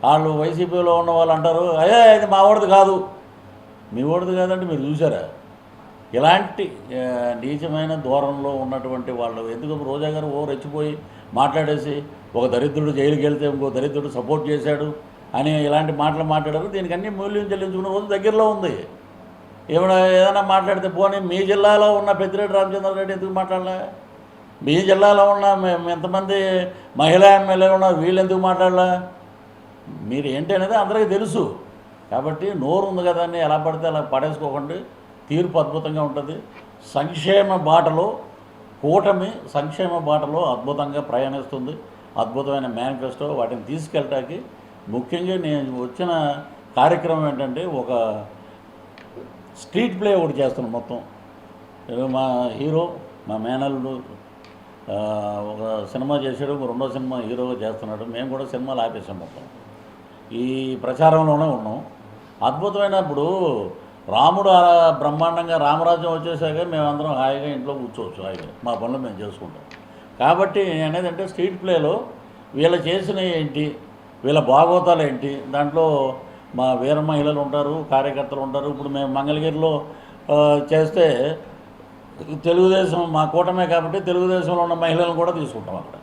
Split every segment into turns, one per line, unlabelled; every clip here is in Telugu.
వాళ్ళు వైసీపీలో ఉన్న వాళ్ళు అంటారు అయ్యే ఇది మా ఓడిది కాదు. మీ ఓడిది కాదంటే మీరు చూసారా? ఇలాంటి నీచమైన ధోరణిలో ఉన్నటువంటి వాళ్ళు ఎందుకు రోజా గారు రెచ్చిపోయి మాట్లాడేసి ఒక దరిద్రుడు జైలుకి వెళ్తే ఇంకో దరిద్రుడు సపోర్ట్ చేశాడు అని ఇలాంటి మాటలు మాట్లాడారు. దీనికి అన్ని మూల్యం చెల్లించుకున్న రోజు దగ్గరలో ఉంది. ఏదైనా మాట్లాడితే పోనీ మీ జిల్లాలో ఉన్న పెద్దిరెడ్డి రామచంద్రారెడ్డి ఎందుకు మాట్లాడలే? మీ జిల్లాలో ఉన్న ఎంతమంది మహిళా ఎమ్మెల్యేలు ఉన్నారు, వీళ్ళు ఎందుకు మాట్లాడలే? మీరు ఏంటి అనేది అందరికీ తెలుసు. కాబట్టి నోరు ఉంది కదా అని ఎలా పడితే అలా పడేసుకోకండి. తీర్పు అద్భుతంగా ఉంటుంది. సంక్షేమ బాటలో కూటమి సంక్షేమ బాటలో అద్భుతంగా ప్రయాణిస్తుంది. అద్భుతమైన మేనిఫెస్టో వాటిని తీసుకెళ్ళటానికి ముఖ్యంగా నేను వచ్చిన కార్యక్రమం ఏంటంటే ఒక స్ట్రీట్ ప్లే ఒకటి చేస్తున్నాం. మొత్తం మా హీరో మా మేనల్లుడు ఒక సినిమా చేశాడు, రెండో సినిమా హీరోగా చేస్తున్నాడు. మేము కూడా సినిమాలు ఆపేసాం. మొత్తం ఈ ప్రచారంలోనే ఉన్నాం. అద్భుతమైన ఇప్పుడు రాముడు బ్రహ్మాండంగా రామరాజ్యం వచ్చేసాక మేమందరం హాయిగా ఇంట్లో కూర్చోవచ్చు, హాయిగా మా పనులు మేము చేసుకుంటాం. కాబట్టి అనేది అంటే స్ట్రీట్ ప్లేలో వీళ్ళు చేసినవి ఏంటి, వీళ్ళ భాగవతాలు ఏంటి, దాంట్లో మా వీర మహిళలు ఉంటారు, కార్యకర్తలు ఉంటారు. ఇప్పుడు మేము మంగళగిరిలో చేస్తే తెలుగుదేశం మా కూటమే కాబట్టి తెలుగుదేశంలో ఉన్న మహిళలను కూడా తీసుకుంటాం. అక్కడ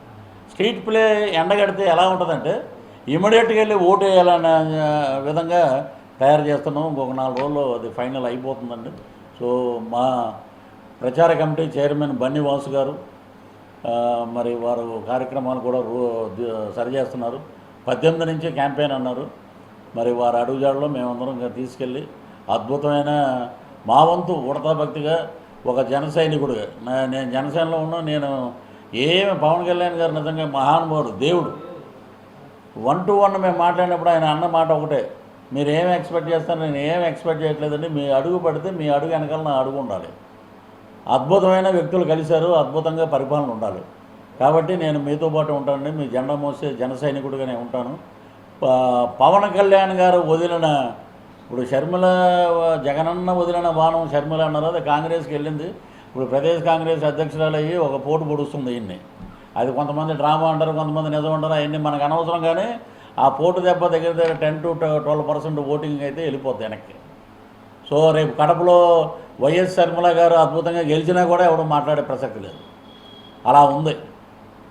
స్ట్రీట్ ప్లే ఎండగడితే ఎలా ఉంటుందంటే ఇమీడియట్గా వెళ్ళి ఓటు వేయాలనే విధంగా తయారు చేస్తున్నాం. ఇంకొక 4 రోజుల్లో అది ఫైనల్ అయిపోతుందండి. సో మా ప్రచార కమిటీ చైర్మన్ బన్నివాసు గారు మరి వారు కార్యక్రమాలు కూడా సరి చేస్తున్నారు. 18 నుంచి క్యాంపెయిన్ అన్నారు. మరి వారి అడుగుజాడలో మేమందరం తీసుకెళ్ళి అద్భుతమైన మా వంతు ఉడతా భక్తిగా ఒక జన సైనికుడుగా నేను జనసేనలో ఉన్నా. నేను ఏమి పవన్ కళ్యాణ్ గారు నిజంగా మహానుభావుడు, దేవుడు. 1 to 1 మేము మాట్లాడినప్పుడు ఆయన అన్న మాట ఒకటే, మీరు ఏమి ఎక్స్పెక్ట్ చేస్తారు, నేను ఏమి ఎక్స్పెక్ట్ చేయట్లేదండి, మీ అడుగు పడితే మీ అడుగు వెనకాల నా అడుగు ఉండాలి. అద్భుతమైన వ్యక్తులు కలిశారు, అద్భుతంగా పరిపాలన ఉండాలి. కాబట్టి నేను మీతో పాటు ఉంటానండి, మీ జెండా మోసే జన సైనికుడిగానే ఉంటాను. పవన్ కళ్యాణ్ గారు వదిలిన ఇప్పుడు షర్మిల జగనన్న వదిలిన బాణం షర్మిల అన్నారు, అది కాంగ్రెస్కి వెళ్ళింది. ఇప్పుడు ప్రదేశ్ కాంగ్రెస్ అధ్యక్షురాలు అయ్యి ఒక పోటు పొడుస్తుంది. ఇన్ని అది కొంతమంది డ్రామా అంటారు, కొంతమంది నిజం అంటారు. అవన్నీ మనకు అనవసరం. కానీ ఆ పోటు దెబ్బ దగ్గర 10 to 12% ఓటింగ్ అయితే వెళ్ళిపోద్ది వెనక్కి. సో రేపు కడపలో వైఎస్ షర్మిల గారు అద్భుతంగా గెలిచినా కూడా ఎవరు మాట్లాడే ప్రసక్తి లేదు, అలా ఉంది.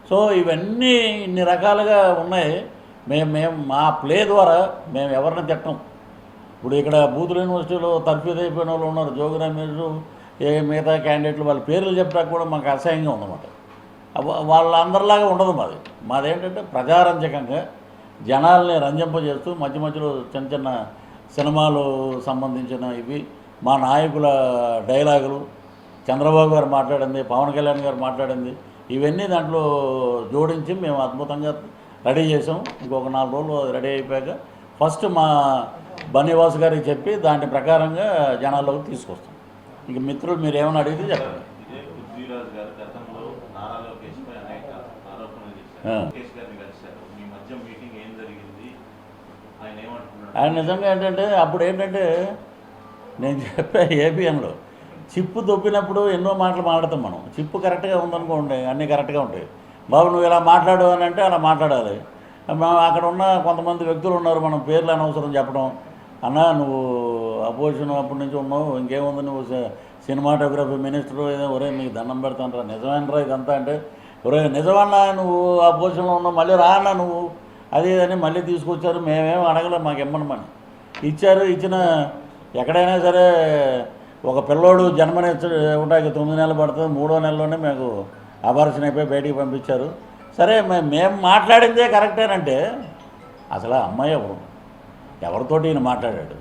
సో ఇవన్నీ ఇన్ని రకాలుగా ఉన్నాయి. మేము మా ప్లే ద్వారా మేము ఎవరిని తిట్టం. ఇప్పుడు ఇక్కడ బూతుల యూనివర్సిటీలో తర్ఫీదు అయిపోయిన వాళ్ళు ఉన్నారు, జోగి రమేష్, మిగతా క్యాండిడేట్లు, వాళ్ళ పేర్లు చెప్పడానికి కూడా మాకు అసహ్యంగా ఉందన్నమాట. వాళ్ళందరిలాగా ఉండదు మాదేంటంటే ప్రజారంజకంగా జనాల్ని రంజింపజేస్తూ మధ్య మధ్యలో చిన్న చిన్న సినిమాలు సంబంధించిన ఇవి, మా నాయకుల డైలాగులు, చంద్రబాబు గారు మాట్లాడింది, పవన్ కళ్యాణ్ గారు మాట్లాడింది, ఇవన్నీ దాంట్లో జోడించి మేము అద్భుతంగా రెడీ చేసాం. ఇంకొక 4 రోజులు రెడీ అయిపోయాక ఫస్ట్ మా బన్నివాస్ గారికి చెప్పి దాని ప్రకారంగా జనాల్లోకి తీసుకొస్తాం. ఇంక మిత్రులు మీరు ఏమైనా అడిగితే చెప్పండి. ఆయన నిజంగా ఏంటంటే అప్పుడు ఏంటంటే నేను చెప్పా ఏపీఎంలో చిప్పు దొప్పినప్పుడు ఎన్నో మాటలు మాట్లాడతాం మనం. చిప్పు కరెక్ట్గా ఉందనుకోండి అన్నీ కరెక్ట్గా ఉంటాయి. బాబు నువ్వు ఇలా మాట్లాడు అని అంటే అలా మాట్లాడాలి. అక్కడ ఉన్న కొంతమంది వ్యక్తులు ఉన్నారు, మనం పేర్లు అనవసరం చెప్పడం. అన్న నువ్వు అపోజిషన్ అప్పటి నుంచి ఉన్నావు, ఇంకేముంది నువ్వు సినిమాటోగ్రఫీ మినిస్టర్ ఏదో ఒరే మీకు దండం పెడతానరా నిజమేనరా ఇదంతా అంటే, ఒరే నిజమన్నా నువ్వు అపోజిషన్లో ఉన్నావు, మళ్ళీ రా అన్న నువ్వు అది అని మళ్ళీ తీసుకొచ్చారు. మేమేం అడగలేదు, మాకు ఇమ్మనమని ఇచ్చారు. ఇచ్చిన ఎక్కడైనా సరే ఒక పిల్లోడు జన్మనివ్వడానికి 9 నెలలు పడుతుంది, 3వ నెలలోనే మాకు అబార్షన్ అయిపోయి బయటికి పంపించారు. సరే మేము మాట్లాడిందే కరెక్టేనంటే అసలు ఆ అమ్మాయి ఎవరితోటి ఈయన మాట్లాడాడు?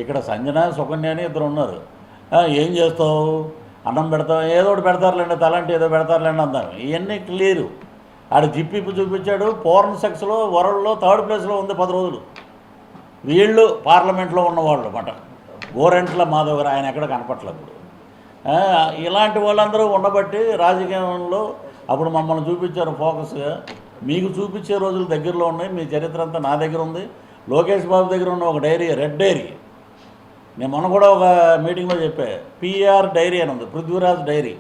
ఇక్కడ సంజన సుకన్య అని 2 ఉన్నారు. ఏం చేస్తావు, అన్నం పెడతావు, ఏదో ఒకటి పెడతారులేండి, తలంటే ఏదో పెడతారులేండి అందాను. ఇవన్నీ క్లియరు. ఆడు జిప్పిప్పు చూపించాడు. పోర్న్ సెక్స్లో వరల్డ్లో 3rd ప్లేస్లో ఉంది 10 రోజులు. వీళ్ళు పార్లమెంట్లో ఉన్నవాళ్ళు అన్నమాట. గోరెంట్ల మాధవ్ గారు, ఆయన ఎక్కడ కనపట్లేదు. ఇలాంటి వాళ్ళందరూ ఉండబట్టి రాజకీయంలో అప్పుడు మమ్మల్ని చూపించారు ఫోకస్గా. మీకు చూపించే రోజులు దగ్గరలో ఉన్నాయి. మీ చరిత్ర అంతా నా దగ్గర ఉంది. లోకేష్ బాబు దగ్గర ఉన్న ఒక డైరీ, రెడ్ డైరీ, నేను మొన్న కూడా ఒక మీటింగ్లో చెప్పా, పిఆర్ డైరీ అని ఉంది, పృథ్వీరాజ్ డైరీ.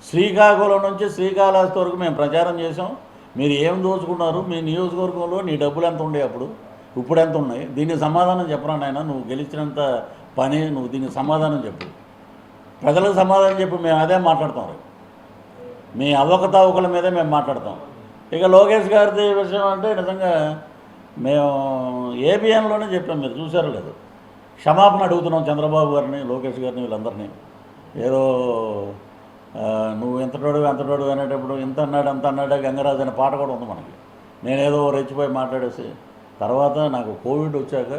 శ్రీకాకుళం నుంచి శ్రీకాళహస్తి వరకు మేము ప్రచారం చేసాం. మీరు ఏం దోచుకున్నారు, మీ నియోజకవర్గంలో నీ డబ్బులు ఎంత ఉండే అప్పుడు, ఇప్పుడు ఎంత ఉన్నాయి? దీనికి సమాధానం చెప్పరా నాయన, నువ్వు గెలిచినంత పని, నువ్వు దీనికి సమాధానం చెప్పు, ప్రజలకు సమాధానం చెప్పు. మేము అదే మాట్లాడతాం, మీ అవకతవకల మీదే మేము మాట్లాడతాం. ఇక లోకేష్ గారిది విషయం అంటే నిజంగా మేము ఏబిఎన్లోనే చెప్పాం, మీరు చూసారో లేదు, క్షమాపణ అడుగుతున్నాం చంద్రబాబు గారిని, లోకేష్ గారిని, వీళ్ళందరినీ. ఏదో నువ్వు ఎంతటోడు అనేటప్పుడు ఇంత అన్నాడు అంత అన్నాడు గంగరాజు అనే పాట కూడా ఉంది మనకి. నేనేదో రెచ్చిపోయి మాట్లాడేసి తర్వాత నాకు కోవిడ్ వచ్చాక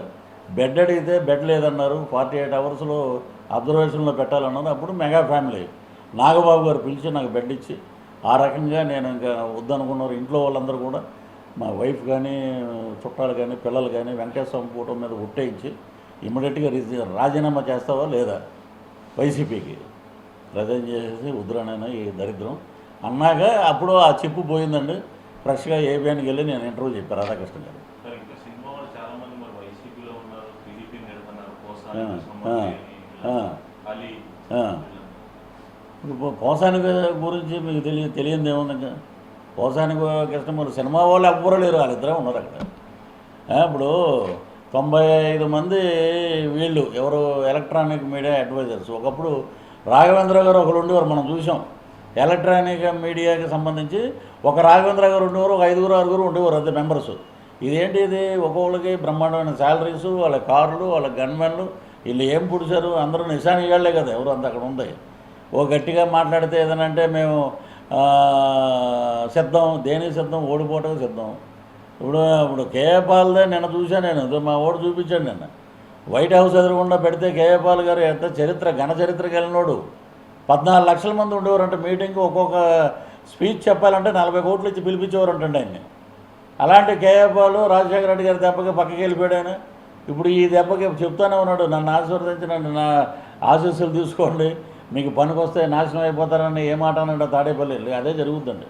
బెడ్ అడిగితే బెడ్ లేదన్నారు, 48 అవర్స్లో అబ్జర్వేషన్లో పెట్టాలన్నారు. అప్పుడు మెగా ఫ్యామిలీ నాగబాబు గారు పిలిచి నాకు బెడ్ ఇచ్చి ఆ రకంగా నేను ఇంకా వద్దనుకున్నారు. ఇంట్లో వాళ్ళందరూ కూడా మా వైఫ్ కానీ చుట్టాలు కానీ పిల్లలు కానీ వెంకటేశ్వర ఫోటో మీద ఒట్టేయించి ఇమ్మీడియట్గా రాజీనామా చేస్తావా లేదా వైసీపీకి రిజైన్ చేసేసి వద్దురానైనా ఈ దరిద్రం అన్నాక అప్పుడు ఆ చెప్పు పోయిందండి. ఫ్రెష్గా ఏబిఎన్కి వెళ్ళి నేను ఇంటర్వ్యూ చెప్పాను రాధాకృష్ణ గారు. ఇప్పుడు పోసాని గురించి మీకు తెలియదు ఏముందండి. పోసాని కృష్ణమూర్తి సినిమా వాళ్ళు ఎవ్వరూ లేరు, వాళ్ళిద్దరే ఉన్నారు అక్కడ. ఇప్పుడు 95 మంది వీళ్ళు ఎవరు ఎలక్ట్రానిక్ మీడియా అడ్వైజర్స్. ఒకప్పుడు రాఘవేంద్ర గారు ఒకరు ఉండేవారు, మనం చూసాం. ఎలక్ట్రానిక్ మీడియాకి సంబంధించి ఒక రాఘవేంద్ర గారు ఉండేవారు, ఒక 5-6 ఉండేవారు అంతే మెంబర్స్. ఇదేంటి ఇది, ఒక్కొక్కరికి బ్రహ్మాండమైన శాలరీసు, వాళ్ళ కార్లు, వాళ్ళ గన్మెన్లు, వీళ్ళు ఏం పుడిచారు, అందరూ నిశానిగాళ్లే కదా, ఎవరు అంత అక్కడ ఉంది. ఓ గట్టిగా మాట్లాడితే ఏదనంటే మేము సిద్ధం, దేనికి సిద్ధం, ఓడిపోవటం సిద్ధం. ఇప్పుడు కేఏపాల్దే నిన్న చూశాను నేను, మా ఓడు చూపించాడు నిన్న. వైట్ హౌస్ ఎదురుగుండా పెడితే కేఏపాల్ గారు ఎంత ఘన చరిత్రకి వెళ్ళినోడు. 14 లక్షల మంది ఉండేవారంటే మీటింగ్కి, ఒక్కొక్క స్పీచ్ చెప్పాలంటే 40 కోట్లు ఇచ్చి పిలిపించేవారంటండి ఆయన్ని. అలాంటి కేఏపాల్ రాజశేఖర రెడ్డి గారి దెబ్బకి పక్కకి వెళ్ళిపోయాడు ఆయన. ఇప్పుడు ఈ దెబ్బకి చెప్తానే ఉన్నాడు, నన్ను ఆశీర్వదించి నన్ను నా ఆశీస్సులు తీసుకోండి, మీకు పనికొస్తే నాశనం అయిపోతారని ఏ మాట అన్నాడు తాడేపల్లి. అదే జరుగుతుందండి.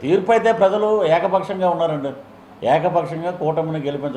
తీర్పు అయితే ప్రజలు ఏకపక్షంగా ఉన్నారండి, ఏకపక్షంగా కూటమిని గెలిపించడం.